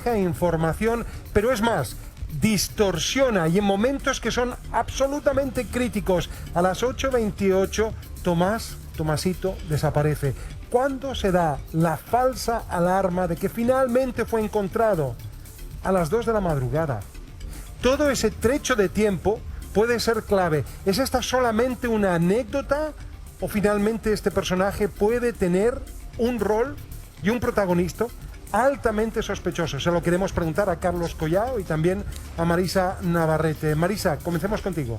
maneja información, pero es más, distorsiona, y en momentos que son absolutamente críticos. A las 8:28, Tomasito desaparece. ¿Cuándo se da la falsa alarma de que finalmente fue encontrado? A las 2 de la madrugada. Todo ese trecho de tiempo puede ser clave. ¿Es esta solamente una anécdota o finalmente este personaje puede tener un rol y un protagonista altamente sospechoso? Se lo queremos preguntar a Carlos Collao y también a Marisa Navarrete. Marisa, comencemos contigo.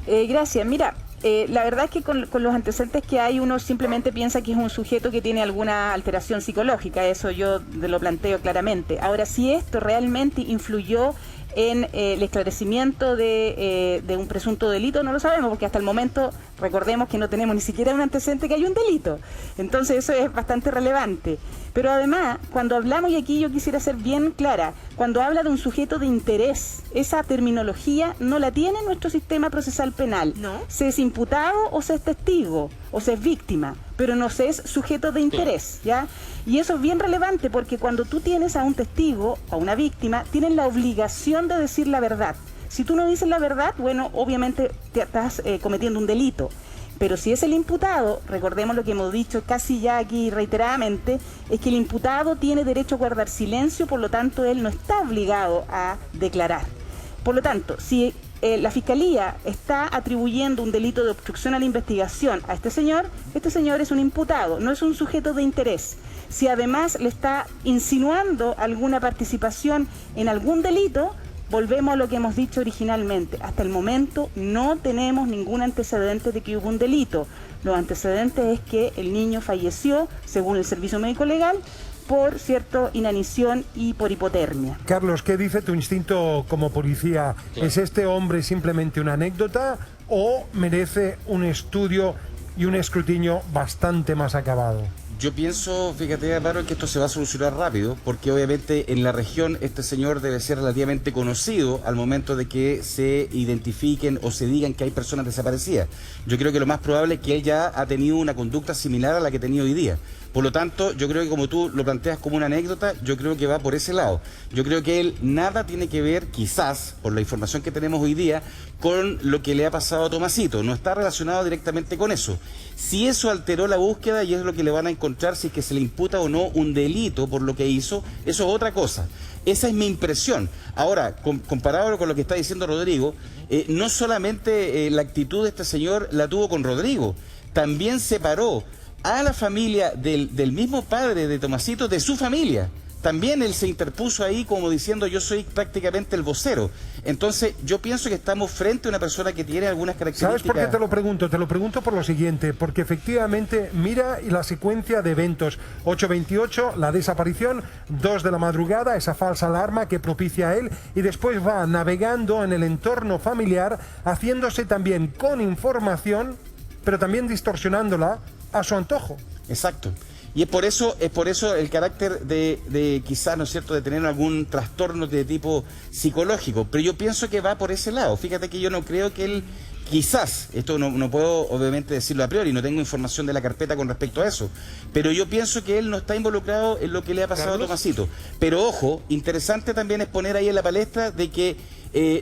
Gracias. Mira, la verdad es que con los antecedentes que hay, uno simplemente piensa que es un sujeto que tiene alguna alteración psicológica. Eso yo lo planteo claramente. Ahora, si esto realmente influyó en el esclarecimiento de un presunto delito, no lo sabemos, porque hasta el momento, recordemos que no tenemos ni siquiera un antecedente que hay un delito. Entonces eso es bastante relevante. Pero además, cuando hablamos, y aquí yo quisiera ser bien clara, cuando habla de un sujeto de interés, esa terminología no la tiene nuestro sistema procesal penal. ¿No? Se es imputado o se es testigo, o se es víctima, pero no se es sujeto de interés, ¿ya? Y eso es bien relevante porque cuando tú tienes a un testigo o a una víctima, tienes la obligación de decir la verdad. Si tú no dices la verdad, bueno, obviamente te estás cometiendo un delito. Pero si es el imputado, recordemos lo que hemos dicho casi ya aquí reiteradamente, es que el imputado tiene derecho a guardar silencio, por lo tanto él no está obligado a declarar. Por lo tanto, si la Fiscalía está atribuyendo un delito de obstrucción a la investigación a este señor es un imputado, no es un sujeto de interés. Si además le está insinuando alguna participación en algún delito, volvemos a lo que hemos dicho originalmente. Hasta el momento no tenemos ningún antecedente de que hubo un delito. Los antecedentes es que el niño falleció, según el Servicio Médico Legal, por cierto inanición y por hipotermia. Carlos, ¿qué dice tu instinto como policía? Claro. ¿Es este hombre simplemente una anécdota o merece un estudio y un escrutinio bastante más acabado? Yo pienso, fíjate, Álvaro, que esto se va a solucionar rápido, porque obviamente en la región este señor debe ser relativamente conocido al momento de que se identifiquen o se digan que hay personas desaparecidas. Yo creo que lo más probable es que él ya ha tenido una conducta similar a la que ha tenido hoy día. Por lo tanto, yo creo que como tú lo planteas como una anécdota, yo creo que va por ese lado. Yo creo que él nada tiene que ver, quizás, por la información que tenemos hoy día, con lo que le ha pasado a Tomasito. No está relacionado directamente con eso. Si eso alteró la búsqueda y es lo que le van a encontrar, si es que se le imputa o no un delito por lo que hizo, eso es otra cosa. Esa es mi impresión. Ahora, comparado con lo que está diciendo Rodrigo, no solamente la actitud de este señor la tuvo con Rodrigo, también separó a la familia del mismo padre de Tomasito de su familia. También él se interpuso ahí como diciendo yo soy prácticamente el vocero. Entonces yo pienso que estamos frente a una persona que tiene algunas características. ¿Sabes por qué te lo pregunto? Te lo pregunto por lo siguiente, porque efectivamente mira la secuencia de eventos. 8:28, la desaparición, 2 de la madrugada, esa falsa alarma que propicia a él, y después va navegando en el entorno familiar, haciéndose también con información, pero también distorsionándola a su antojo. Exacto. Y es por eso el carácter de quizás, ¿no es cierto?, de tener algún trastorno de tipo psicológico. Pero yo pienso que va por ese lado. Fíjate que yo no creo que él, quizás, esto no puedo obviamente decirlo a priori, no tengo información de la carpeta con respecto a eso, pero yo pienso que él no está involucrado en lo que le ha pasado a Tomasito. Pero ojo, interesante también es poner ahí en la palestra de que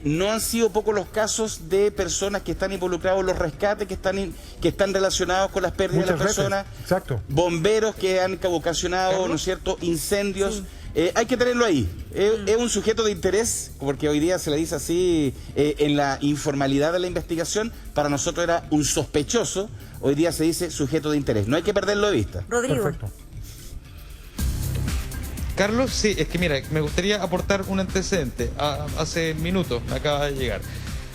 no han sido pocos los casos de personas que están involucrados en los rescates, que están relacionados con las pérdidas de las personas. Exacto. Bomberos que han ocasionado, ¿no es cierto?, incendios. Sí. Hay que tenerlo ahí. Es un sujeto de interés, porque hoy día se le dice así, en la informalidad de la investigación, para nosotros era un sospechoso, hoy día se dice sujeto de interés. No hay que perderlo de vista. Rodrigo. Perfecto. Carlos, sí, es que mira, me gustaría aportar un antecedente. Hace minutos me acaba de llegar.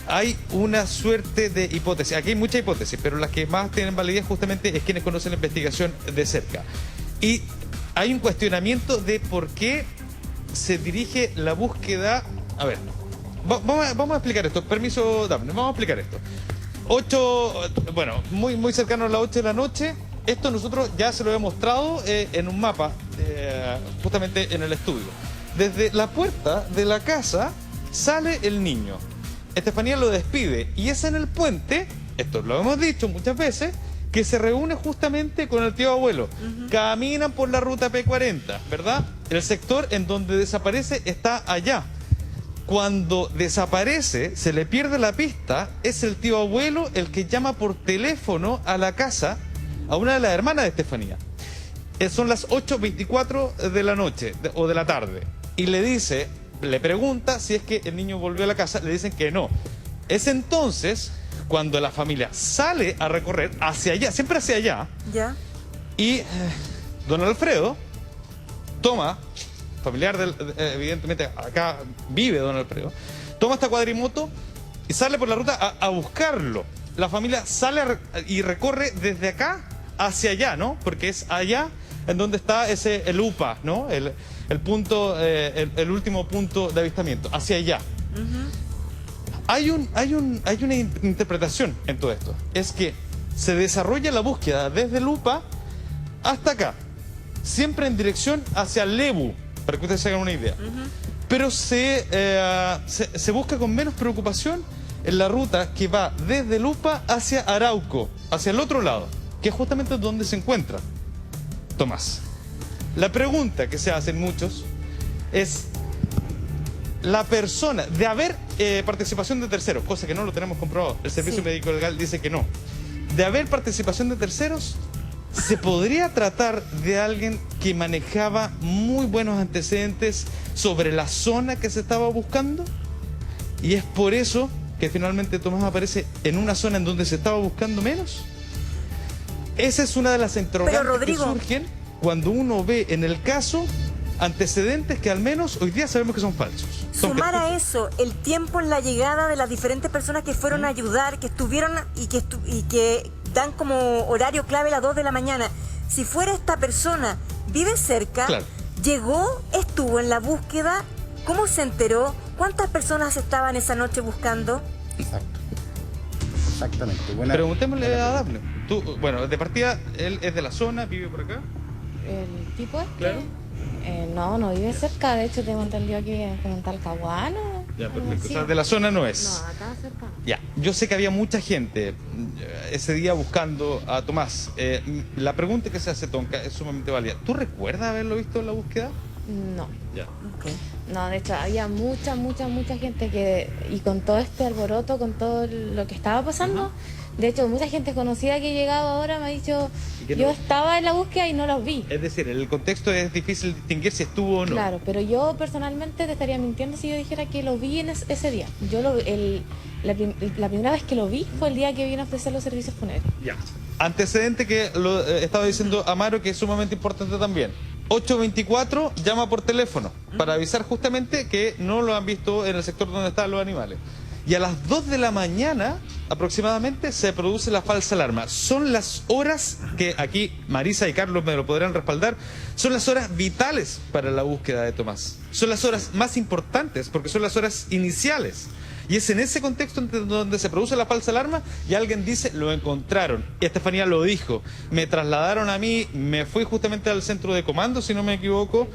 Hay una suerte de hipótesis, aquí hay muchas hipótesis, pero las que más tienen validez justamente es quienes conocen la investigación de cerca. Y hay un cuestionamiento de por qué se dirige la búsqueda. A ver, vamos a explicar esto. Permiso, Daphne, vamos a explicar esto. Muy cercano a las 8 de la noche. Esto nosotros ya se lo he mostrado en un mapa, justamente en el estudio. Desde la puerta de la casa sale el niño. Estefanía lo despide y es en el puente, esto lo hemos dicho muchas veces, que se reúne justamente con el tío abuelo. Caminan por la ruta P40, ¿verdad? El sector en donde desaparece está allá. Cuando desaparece, se le pierde la pista, es el tío abuelo el que llama por teléfono a la casa a una de las hermanas de Estefanía. Son las 8:24 de la noche o de la tarde. Y le pregunta si es que el niño volvió a la casa, le dicen que no. Es entonces cuando la familia sale a recorrer hacia allá, siempre hacia allá, ¿Ya? y don Alfredo toma, familiar del, evidentemente acá vive don Alfredo, toma esta cuadrimoto y sale por la ruta a buscarlo. La familia sale y recorre desde acá hacia allá, ¿no? Porque es allá en donde está el UPA, ¿no? El punto, el último punto de avistamiento, hacia allá. Hay una interpretación en todo esto. Es que se desarrolla la búsqueda desde el UPA hasta acá, siempre en dirección hacia Lebu, para que ustedes se hagan una idea. Pero se busca con menos preocupación en la ruta que va desde el UPA hacia Arauco, hacia el otro lado, que es justamente donde se encuentra Tomás. La pregunta que se hacen muchos es: la persona, de haber participación de terceros, cosa que no lo tenemos comprobado, el Servicio Médico Legal dice que no, de haber participación de terceros, ¿se podría tratar de alguien que manejaba muy buenos antecedentes sobre la zona que se estaba buscando? Y es por eso que finalmente Tomás aparece en una zona en donde se estaba buscando menos. Esa es una de las interrogantes que surgen cuando uno ve en el caso antecedentes que al menos hoy día sabemos que son falsos. Sumar a eso el tiempo en la llegada de las diferentes personas que fueron a ayudar, que estuvieron y que dan como horario clave las 2 de la mañana. Si fuera esta persona, vive cerca, claro, llegó, estuvo en la búsqueda, ¿cómo se enteró? ¿Cuántas personas estaban esa noche buscando? Exacto. Exactamente. Preguntémosle a Dafne. Tú, bueno, de partida, él es de la zona, vive por acá. ¿El tipo este? Claro. No vive cerca, de hecho tengo entendido que vive en Talcahuano. Ya, perfecto. O sea, de la zona no es. No, acá cerca. Ya, yo sé que había mucha gente ese día buscando a Tomás. La pregunta que se hace, Tonka, es sumamente válida. ¿Tú recuerdas haberlo visto en la búsqueda? No. Ya. No, de hecho había mucha gente que, y con todo este alboroto, con todo lo que estaba pasando, de hecho mucha gente conocida que llegaba ahora me ha dicho, yo estaba en la búsqueda y no los vi. Es decir, en el contexto es difícil distinguir si estuvo o no. Claro, pero yo personalmente te estaría mintiendo si yo dijera que lo vi en ese día. Yo la primera vez que lo vi fue el día que vine a ofrecer los servicios funerarios. Ya. Antecedente que lo estaba diciendo Amaro, que es sumamente importante también. 824 llama por teléfono para avisar justamente que no lo han visto en el sector donde están los animales. Y a las 2 de la mañana aproximadamente se produce la falsa alarma. Son las horas que aquí Marisa y Carlos me lo podrán respaldar. Son las horas vitales para la búsqueda de Tomás. Son las horas más importantes porque son las horas iniciales. Y es en ese contexto donde se produce la falsa alarma y alguien dice, lo encontraron. Y Estefanía lo dijo. Me trasladaron a mí, me fui justamente al centro de comando, si no me equivoco,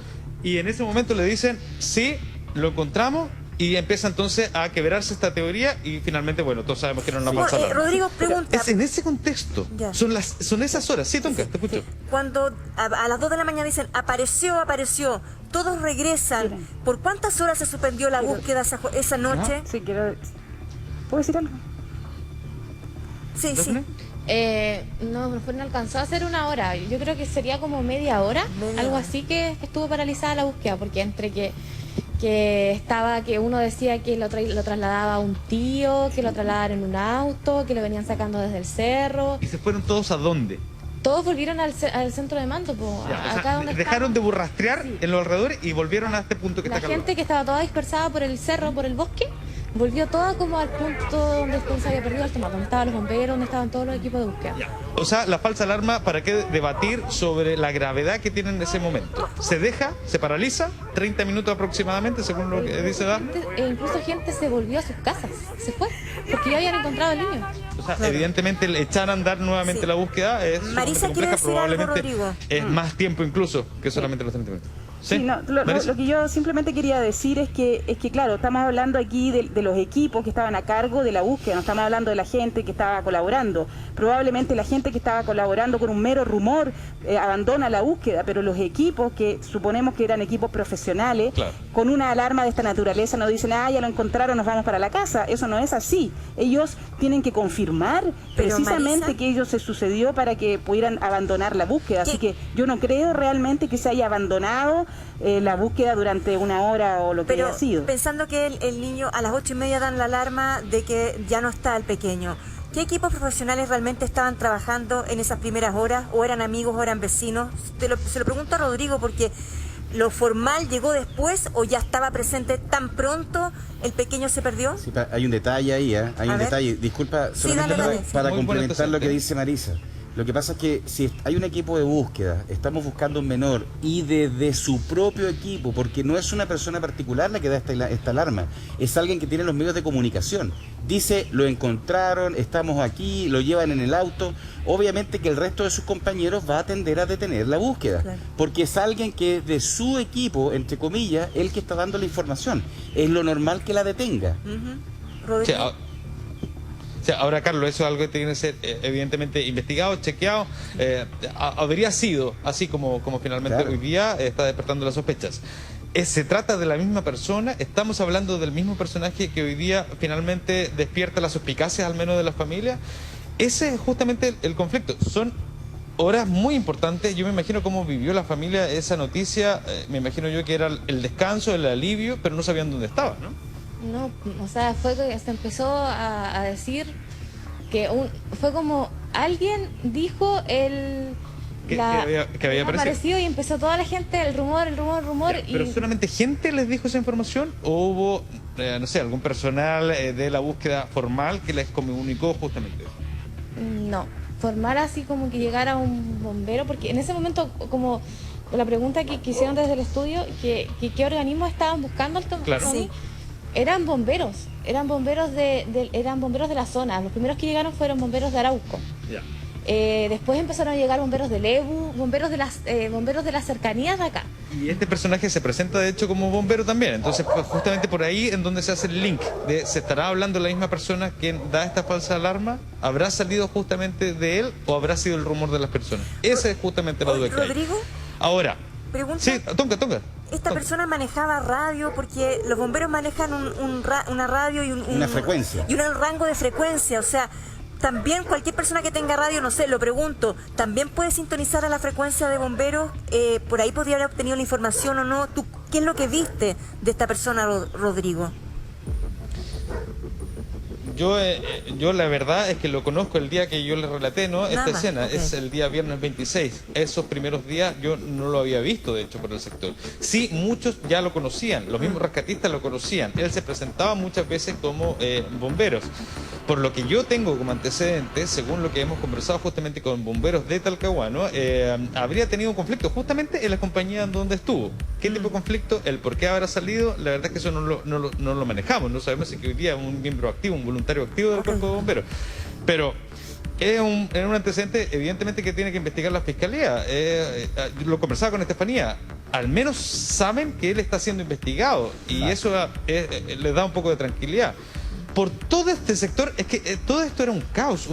y en ese momento le dicen, sí, lo encontramos, y empieza entonces a quebrarse esta teoría y finalmente, bueno, todos sabemos que no es una falsa alarma. Rodrigo, pregunta. Es en ese contexto. Ya. Son esas horas. Sí, Tonka, te escucho. Cuando a las 2 de la mañana dicen, apareció, todos regresan. Miren. ¿Por cuántas horas se suspendió la búsqueda esa noche? Sí, quiero... ¿Puedo decir algo? Sí. No alcanzó a hacer una hora. Yo creo que sería como media hora, algo así que estuvo paralizada la búsqueda, porque entre que uno decía que lo trasladaba a un tío, que lo trasladaron en un auto, que lo venían sacando desde el cerro. ¿Y se fueron todos a dónde? Todos volvieron al centro de mando, acá donde dejaron estamos. de burrastrear Sí. en los alrededores y volvieron a este punto que La está acá. gente que estaba toda dispersada por el cerro, por el bosque, volvió toda como al punto donde se había perdido el Tomás, donde estaban los bomberos, donde estaban todos los equipos de búsqueda. O sea, la falsa alarma, ¿para qué debatir sobre la gravedad que tiene en ese momento? Se deja, se paraliza, 30 minutos aproximadamente, según lo que dice Dafne. Incluso gente se volvió a sus casas, se fue, porque ya habían encontrado al niño. O sea, evidentemente el echar a andar nuevamente Sí. la búsqueda es Marisa, sumamente ¿quiere compleja, decir algo, probablemente Rodrigo? es más tiempo incluso que solamente los 30 minutos. Sí, no, Marisa. lo que yo simplemente quería decir es que claro, estamos hablando aquí de los equipos que estaban a cargo de la búsqueda, no estamos hablando de la gente que estaba colaborando. Probablemente la gente que estaba colaborando con un mero rumor abandona la búsqueda, pero los equipos, que suponemos que eran equipos profesionales, Claro. con una alarma de esta naturaleza no dicen, ya lo encontraron, nos vamos para la casa. Eso no es así. Ellos tienen que confirmar Pero, precisamente Marisa, que ello se sucedió para que pudieran abandonar la búsqueda. Así ¿Qué? que yo no creo realmente que se haya abandonado la búsqueda durante una hora o lo que Pero haya sido. pensando que el niño a las 8:30 dan la alarma de que ya no está el pequeño, ¿qué equipos profesionales realmente estaban trabajando en esas primeras horas? ¿O eran amigos o eran vecinos? Se lo pregunto a Rodrigo porque ¿lo formal llegó después o ya estaba presente tan pronto el pequeño se perdió? Sí, hay un detalle ahí, ¿eh? Hay A un ver. detalle. Disculpa, Sí, solamente dale, dale. para Muy buen complementar lo que antecedente. dice Marisa. Lo que pasa es que si hay un equipo de búsqueda, estamos buscando un menor y desde su propio equipo, porque no es una persona particular la que da esta alarma, es alguien que tiene los medios de comunicación. Dice, lo encontraron, estamos aquí, lo llevan en el auto. Obviamente que el resto de sus compañeros va a tender a detener la búsqueda, Claro. porque es alguien que de su equipo, entre comillas, el que está dando la información. Es lo normal que la detenga. Rodrigo. Sí, o sea, ahora, Carlos, eso es algo que tiene que ser evidentemente investigado, chequeado. Habría sido así como finalmente Claro. hoy día está despertando las sospechas. Se trata de la misma persona, estamos hablando del mismo personaje que hoy día finalmente despierta las suspicacias, al menos de la familia. Ese es justamente el conflicto. Son horas muy importantes. Yo me imagino cómo vivió la familia esa noticia. Me imagino yo que era el descanso, el alivio, pero no sabían dónde estaba, ¿no? No, o sea, fue que se empezó a decir que fue como alguien dijo Que había aparecido. aparecido y empezó toda la gente, el rumor, Ya, ¿pero solamente gente les dijo esa información o hubo, no sé, algún personal de la búsqueda formal que les comunicó justamente? No, formar así como que llegara un bombero, porque en ese momento, como la pregunta que hicieron desde el estudio, que qué organismos estaban buscando al Claro. Tommy, eran bomberos de la zona. Los primeros que llegaron fueron bomberos de Arauco. Ya. Después empezaron a llegar bomberos de Lebu, bomberos de las cercanías de acá. Y este personaje se presenta de hecho como bombero también, entonces pues, justamente por ahí en donde se hace el link de se estará hablando la misma persona que da esta falsa alarma, ¿habrá salido justamente de él o habrá sido el rumor de las personas? Esa es justamente la duda que hay. Rodrigo, Ahora, pregunta. sí, tonca. ¿Esta persona manejaba radio? Porque los bomberos manejan una radio y Una frecuencia. y un rango de frecuencia. O sea, también cualquier persona que tenga radio, no sé, lo pregunto, ¿también puede sintonizar a la frecuencia de bomberos? ¿Por ahí podría haber obtenido la información o no? ¿Tú qué es lo que viste de esta persona, Rodrigo? Yo la verdad es que lo conozco el día que yo le relaté, ¿no? Esta Nada más, escena ok. es el día viernes 26. Esos primeros días yo no lo había visto, de hecho, por el sector. Sí, muchos ya lo conocían, los mismos rescatistas lo conocían. Él se presentaba muchas veces como bomberos. Por lo que yo tengo como antecedentes, según lo que hemos conversado justamente con bomberos de Talcahuano, habría tenido un conflicto justamente en la compañía donde estuvo. ¿Qué tipo de conflicto? El por qué habrá salido, la verdad es que eso no lo manejamos. No sabemos si que hoy día es un miembro activo, un voluntario activo del cuerpo de bomberos. Pero es un antecedente evidentemente que tiene que investigar la fiscalía. Lo conversaba con Estefanía. Al menos saben que él está siendo investigado y eso les da un poco de tranquilidad. Por todo este sector, es que todo esto era un caos.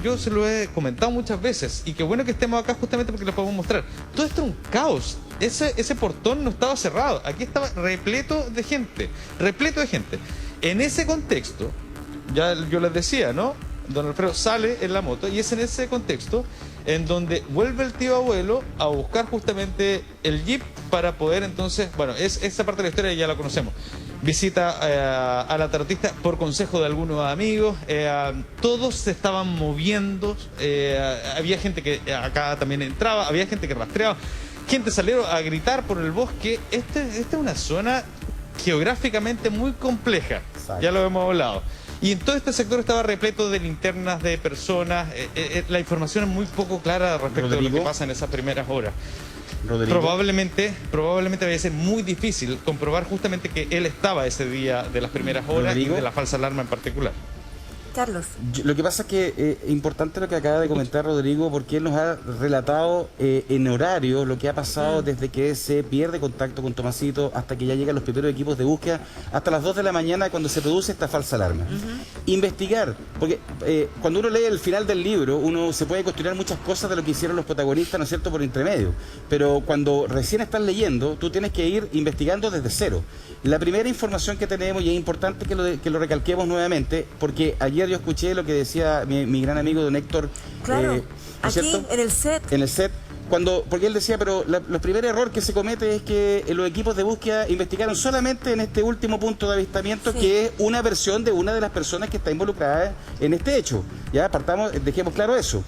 Yo se lo he comentado muchas veces y qué bueno que estemos acá justamente porque lo podemos mostrar. Todo esto era un caos. Ese portón no estaba cerrado. Aquí estaba repleto de gente. En ese contexto, ya yo les decía, ¿no? Don Alfredo sale en la moto y es en ese contexto en donde vuelve el tío abuelo a buscar justamente el jeep para poder entonces, bueno, esa parte de la historia ya la conocemos. Visita a la tarotista por consejo de algunos amigos, todos se estaban moviendo, había gente que acá también entraba, había gente que rastreaba, gente salieron a gritar por el bosque. Esta es una zona geográficamente muy compleja, Exacto. ya lo hemos hablado. Y en todo este sector estaba repleto de linternas, de personas. La información es muy poco clara respecto de lo Rodrigo. que pasa en esas primeras horas. Rodrigo. Probablemente vaya a ser muy difícil comprobar justamente que él estaba ese día de las primeras horas Rodrigo. y de la falsa alarma en particular. Carlos. Lo que pasa es que es importante lo que acaba de comentar Rodrigo, porque él nos ha relatado en horario lo que ha pasado desde que se pierde contacto con Tomasito hasta que ya llegan los primeros equipos de búsqueda, hasta las 2 de la mañana cuando se produce esta falsa alarma. Investigar, porque cuando uno lee el final del libro, uno se puede cuestionar muchas cosas de lo que hicieron los protagonistas, ¿no es cierto?, por intermedio. Pero cuando recién estás leyendo, tú tienes que ir investigando desde cero. La primera información que tenemos, y es importante que lo recalquemos nuevamente, porque ayer yo escuché lo que decía mi gran amigo don Héctor. Claro, ¿no es aquí cierto? en el set. En el set, porque él decía, pero el primer error que se comete es que los equipos de búsqueda investigaron solamente en este último punto de avistamiento, que es una versión de una de las personas que está involucrada en este hecho. Ya dejemos claro eso.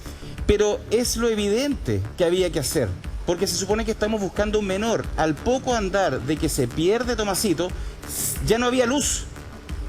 Pero es lo evidente que había que hacer, porque se supone que estamos buscando un menor. Al poco andar de que se pierde Tomasito, ya no había luz.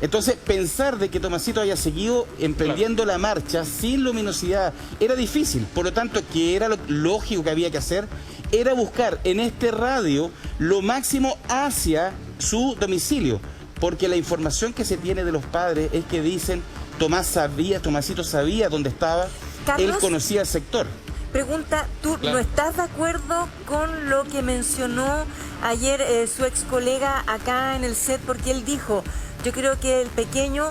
Entonces, pensar de que Tomasito haya seguido emprendiendo la marcha sin luminosidad era difícil. Por lo tanto, que era lo lógico que había que hacer, era buscar en este radio lo máximo hacia su domicilio. Porque la información que se tiene de los padres es que dicen, Tomasito sabía dónde estaba, Carlos, él conocía el sector. Pregunta, ¿tú no estás de acuerdo con lo que mencionó ayer su ex colega acá en el set? Porque él dijo, yo creo que el pequeño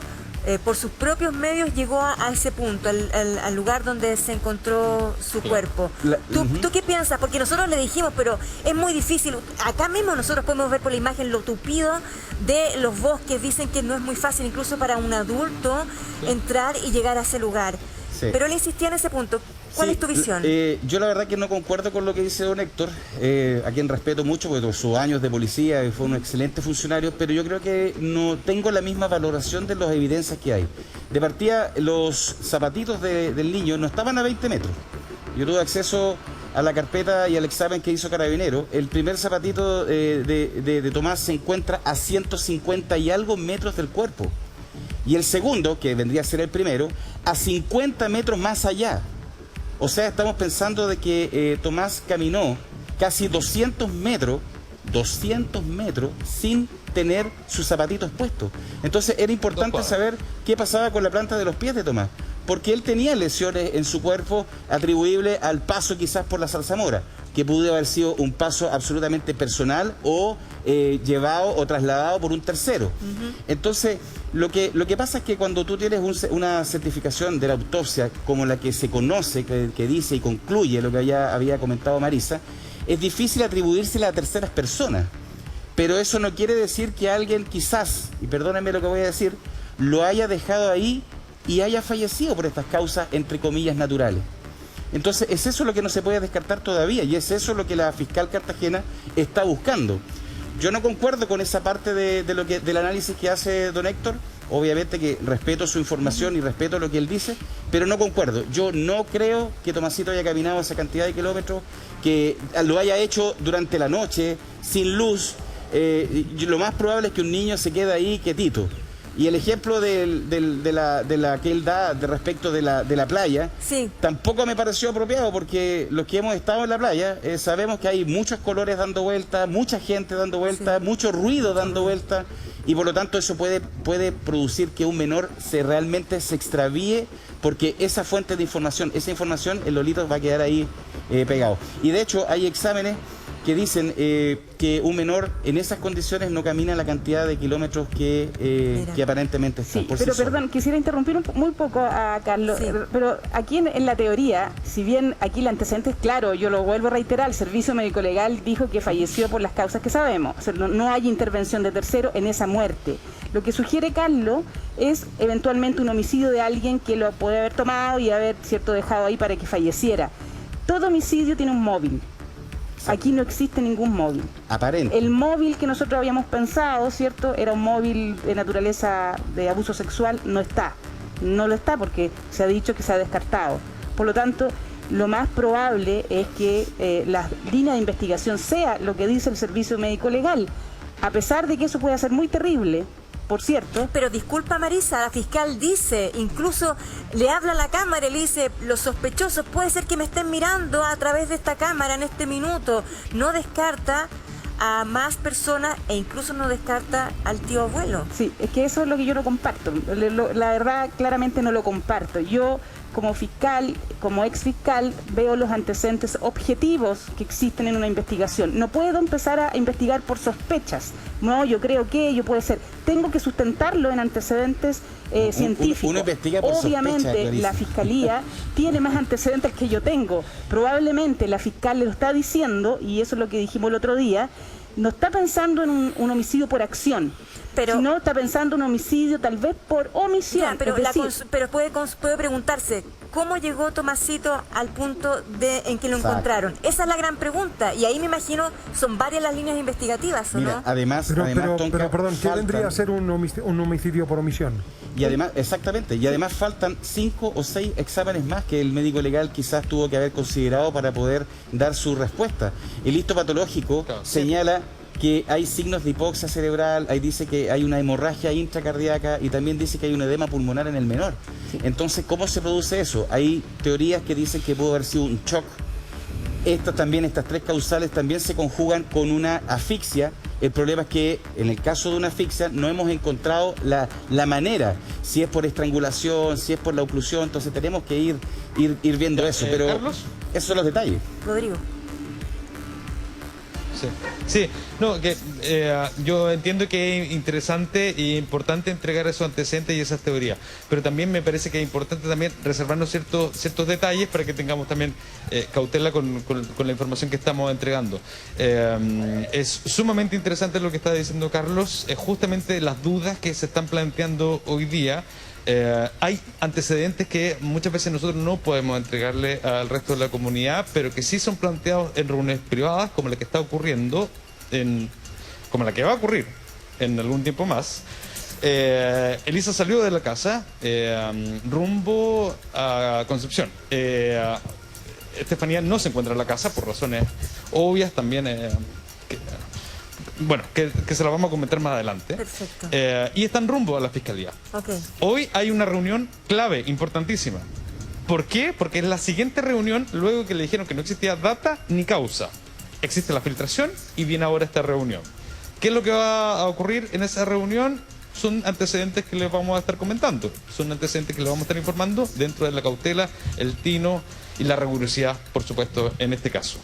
por sus propios medios llegó a ese punto, al lugar donde se encontró su cuerpo. ¿Tú qué piensas? Porque nosotros le dijimos, pero es muy difícil. Acá mismo nosotros podemos ver por la imagen lo tupido de los bosques. Dicen que no es muy fácil incluso para un adulto entrar y llegar a ese lugar. Sí. Pero él insistía en ese punto. ¿Cuál es tu visión? Yo la verdad que no concuerdo con lo que dice don Héctor, a quien respeto mucho porque por sus años de policía fue un excelente funcionario, pero yo creo que no tengo la misma valoración de las evidencias que hay. De partida, los zapatitos del niño no estaban a 20 metros. Yo tuve acceso a la carpeta y al examen que hizo Carabinero. El primer zapatito de Tomás se encuentra a 150 y algo metros del cuerpo. Y el segundo, que vendría a ser el primero, a 50 metros más allá. O sea, estamos pensando de que Tomás caminó casi 200 metros sin tener sus zapatitos puestos. Entonces era importante saber qué pasaba con la planta de los pies de Tomás, porque él tenía lesiones en su cuerpo atribuibles al paso quizás por la zarzamora, que pudo haber sido un paso absolutamente personal o llevado o trasladado por un tercero. Entonces, lo que pasa es que cuando tú tienes una certificación de la autopsia como la que se conoce, que dice y concluye lo que había comentado Marisa, es difícil atribuírsela a terceras personas. Pero eso no quiere decir que alguien quizás, y perdónenme lo que voy a decir, lo haya dejado ahí y haya fallecido por estas causas, entre comillas, naturales. Entonces, es eso lo que no se puede descartar todavía, y es eso lo que la fiscal Cartagena está buscando. Yo no concuerdo con esa parte del análisis que hace don Héctor. Obviamente que respeto su información y respeto lo que él dice, pero no concuerdo. Yo no creo que Tomasito haya caminado esa cantidad de kilómetros, que lo haya hecho durante la noche, sin luz. Lo más probable es que un niño se quede ahí quietito. Y el ejemplo de la que él da respecto de la playa, tampoco me pareció apropiado, porque los que hemos estado en la playa sabemos que hay muchos colores dando vuelta, mucha gente dando vuelta, mucho ruido dando vuelta, y por lo tanto eso puede producir que un menor realmente se extravíe, porque esa fuente de información, el Lolito va a quedar ahí pegado. Y de hecho hay exámenes que dicen que un menor en esas condiciones no camina la cantidad de kilómetros que aparentemente está. Sí, pero perdón, quisiera interrumpir muy poco a Carlos, pero aquí en la teoría, si bien aquí el antecedente es claro, yo lo vuelvo a reiterar, el Servicio Médico Legal dijo que falleció por las causas que sabemos, o sea, no hay intervención de tercero en esa muerte. Lo que sugiere Carlos es eventualmente un homicidio de alguien que lo puede haber tomado y haber dejado ahí para que falleciera. Todo homicidio tiene un móvil. Aquí no existe ningún móvil. Aparente. El móvil que nosotros habíamos pensado, ¿cierto? Era un móvil de naturaleza de abuso sexual, no está. No lo está porque se ha dicho que se ha descartado. Por lo tanto, lo más probable es que la línea de investigación sea lo que dice el Servicio Médico Legal. A pesar de que eso puede ser muy terrible, por cierto. Pero disculpa Marisa, la fiscal dice, incluso le habla a la cámara y le dice, los sospechosos puede ser que me estén mirando a través de esta cámara en este minuto. No descarta a más personas e incluso no descarta al tío abuelo. Sí, es que eso es lo que yo no comparto. La verdad, claramente no lo comparto. Yo, como fiscal, como ex fiscal, veo los antecedentes objetivos que existen en una investigación. No puedo empezar a investigar por sospechas. No, yo creo que ello puede ser. Tengo que sustentarlo en antecedentes científicos. Uno investiga por Obviamente, sospecha, Clarice. la fiscalía tiene más antecedentes que yo tengo. Probablemente la fiscal le lo está diciendo, y eso es lo que dijimos el otro día, no está pensando en un homicidio por acción, sino está pensando en un homicidio tal vez por omisión. Ya, pero es decir, pero puede preguntarse, ¿cómo llegó Tomasito al punto en que lo Exacto. encontraron? Esa es la gran pregunta, y ahí me imagino son varias las líneas investigativas, ¿o Mira, no? además, Pero, Tonka, perdón, ¿qué vendría a faltan- ser un homicidio por omisión? Y además, exactamente, y además faltan 5 o 6 exámenes más que el médico legal quizás tuvo que haber considerado para poder dar su respuesta. El histopatológico Claro, sí. señala que hay signos de hipoxia cerebral, ahí dice que hay una hemorragia intracardíaca y también dice que hay un edema pulmonar en el menor. Entonces, ¿cómo se produce eso? Hay teorías que dicen que pudo haber sido un shock. Estas 3 causales también se conjugan con una asfixia. El problema es que en el caso de una asfixia no hemos encontrado la manera, si es por estrangulación, si es por la oclusión, entonces tenemos que ir viendo eso, pero Carlos. esos son los detalles. Rodrigo. Sí, no, que yo entiendo que es interesante e importante entregar esos antecedentes y esas teorías, pero también me parece que es importante también reservarnos ciertos detalles para que tengamos también cautela con la información que estamos entregando. Es sumamente interesante lo que está diciendo Carlos, justamente las dudas que se están planteando hoy día. Hay antecedentes que muchas veces nosotros no podemos entregarle al resto de la comunidad, pero que sí son planteados en reuniones privadas, como la que está ocurriendo, como la que va a ocurrir en algún tiempo más. Elisa salió de la casa rumbo a Concepción. Estefanía no se encuentra en la casa por razones obvias también. Que se la vamos a comentar más adelante. Perfecto. Y están rumbo a la fiscalía. Ok. Hoy hay una reunión clave, importantísima. ¿Por qué? Porque es la siguiente reunión luego que le dijeron que no existía data ni causa. Existe la filtración y viene ahora esta reunión. ¿Qué es lo que va a ocurrir en esa reunión? Son antecedentes que les vamos a estar comentando. Son antecedentes que les vamos a estar informando dentro de la cautela, el tino y la rigurosidad, por supuesto, en este caso.